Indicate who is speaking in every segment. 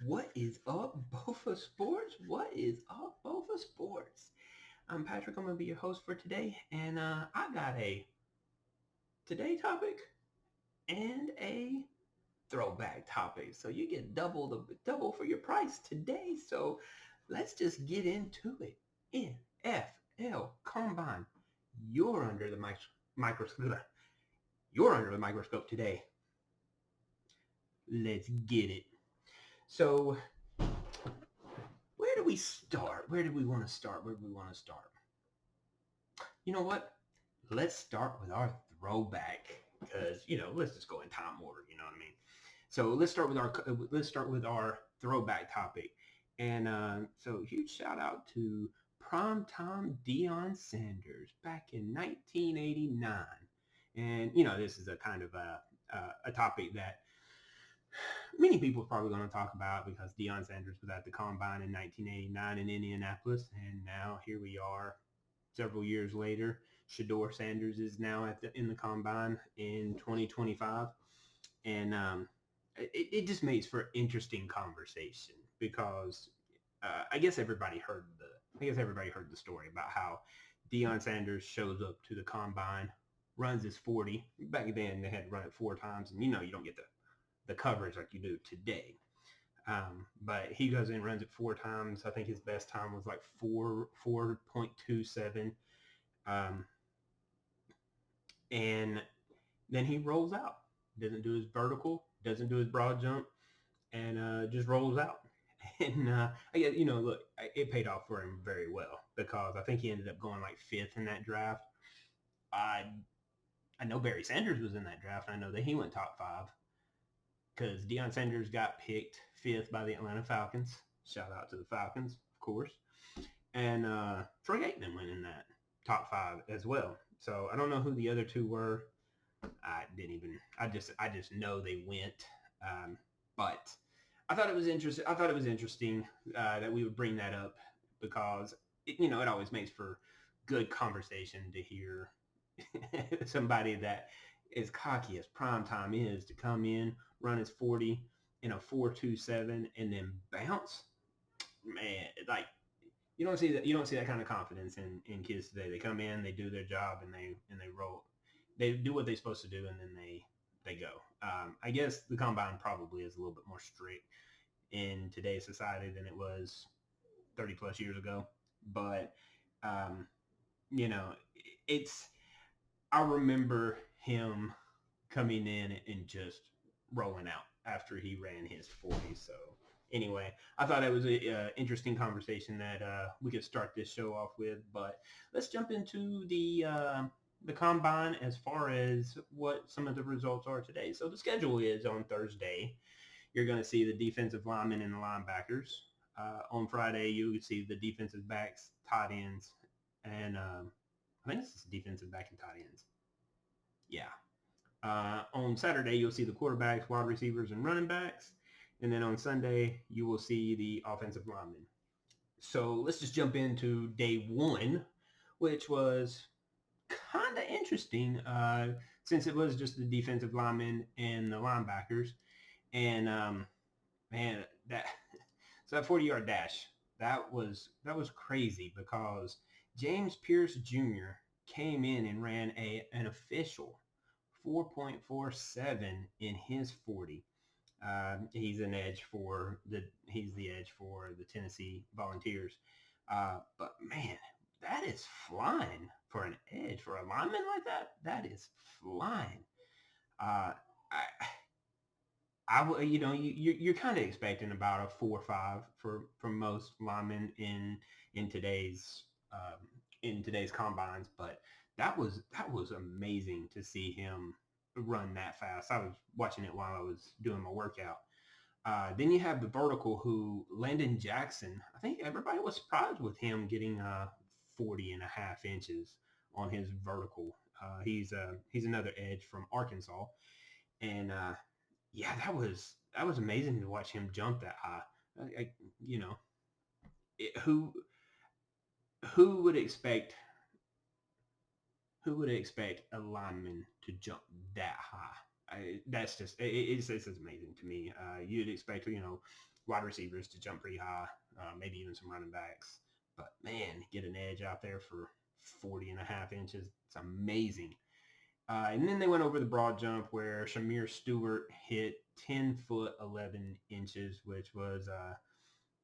Speaker 1: What is up, BOFA Sports? What is up, BOFA Sports? I'm Patrick. I'm going to be your host for today. And I got a today topic and a throwback topic. So you get double for your price today. So let's just get into it. NFL Combine. You're under the microscope. You're under the microscope today. Let's get it. So where do we start? Where do we want to start? You know what? Let's start with our throwback because let's just go in time order. You know what I mean? So let's start with our throwback topic, and so huge shout out to primetime Deion Sanders back in 1989, and this is a kind of a topic that many people are probably going to talk about because Deion Sanders was at the combine in 1989 in Indianapolis, and now here we are several years later. Shedeur Sanders is now in the combine in 2025, and it just makes for interesting conversation because I guess everybody heard the story about how Deion Sanders shows up to the combine, runs his 40. Back then they had to run it 4 times, and you don't get the coverage like you do today. But he goes in and runs it 4 times. I think his best time was like 4.27. And then he rolls out. Doesn't do his vertical, doesn't do his broad jump, and just rolls out. And I guess, look, it paid off for him very well because I think he ended up going like 5th in that draft. I know Barry Sanders was in that draft. I know that he went top 5 because Deion Sanders got picked 5th by the Atlanta Falcons. Shout out to the Falcons, of course. And Troy Aikman went in that top 5 as well. So I don't know who the other two were. I just know they went. But I thought it was interesting that we would bring that up because it always makes for good conversation to hear somebody that as cocky as primetime is to come in, run his 40 in a 4.27 and then bounce. Man, like you don't see that kind of confidence in kids today. They come in, they do their job, and they roll. They do what they're supposed to do, and then they go. I guess the combine probably is a little bit more strict in today's society than it was 30 plus years ago. But it's I remember him coming in and just rolling out after he ran his 40. So anyway, I thought it was an interesting conversation that we could start this show off with. But let's jump into the combine as far as what some of the results are today. So the schedule is on Thursday. You're going to see the defensive linemen and the linebackers. On Friday, you would see the defensive backs, tight ends, and I think it's defensive back and tight ends. Yeah. On Saturday, you'll see the quarterbacks, wide receivers, and running backs. And then on Sunday, you will see the offensive linemen. So let's just jump into day 1, which was kind of interesting since it was just the defensive linemen and the linebackers. And man, that 40-yard dash, that was crazy because James Pierce Jr. came in and ran an official 4.47 in his 40. He's the edge for the Tennessee Volunteers. But man, that is flying for an edge for a lineman like that. That is flying. You're kind of expecting about a 4.5 for most linemen in today's combines, but that was amazing to see him run that fast. I was watching it while I was doing my workout. Then you have the vertical who Landon Jackson. I think everybody was surprised with him getting 40.5 inches on his vertical. He's another edge from Arkansas, and yeah, that was amazing to watch him jump that high. Who would expect a lineman to jump that high? That's just it's amazing to me. You'd expect wide receivers to jump pretty high, maybe even some running backs, but man, get an edge out there for 40.5 inches. It's amazing. And then they went over the broad jump where Shamir Stewart hit 10 foot 11 inches, which was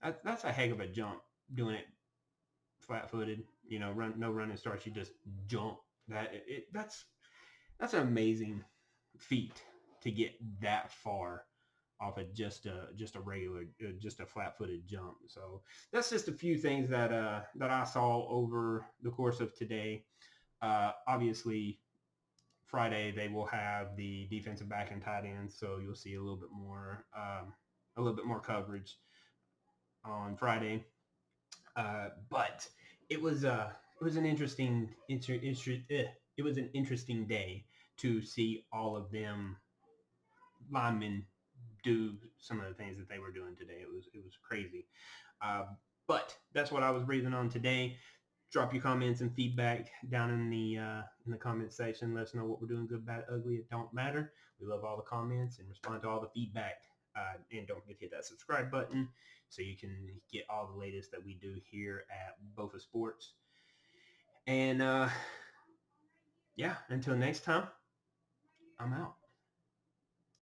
Speaker 1: that's a heck of a jump. Doing it flat footed, no running starts. You just jump. That's an amazing feat to get that far off of just a regular just a flat-footed jump. So that's just a few things that I saw over the course of today. Obviously, Friday they will have the defensive back and tight ends, so you'll see a little bit more coverage on Friday. But it was an it was an interesting day to see all of them linemen do some of the things that they were doing today. It was crazy. But that's what I was breathing on today. Drop your comments and feedback down in the comment section. Let us know what we're doing, good, bad, ugly. It don't matter. We love all the comments and respond to all the feedback. And don't forget to hit that subscribe button so you can get all the latest that we do here at BOFA Sports. And yeah, until next time, I'm out.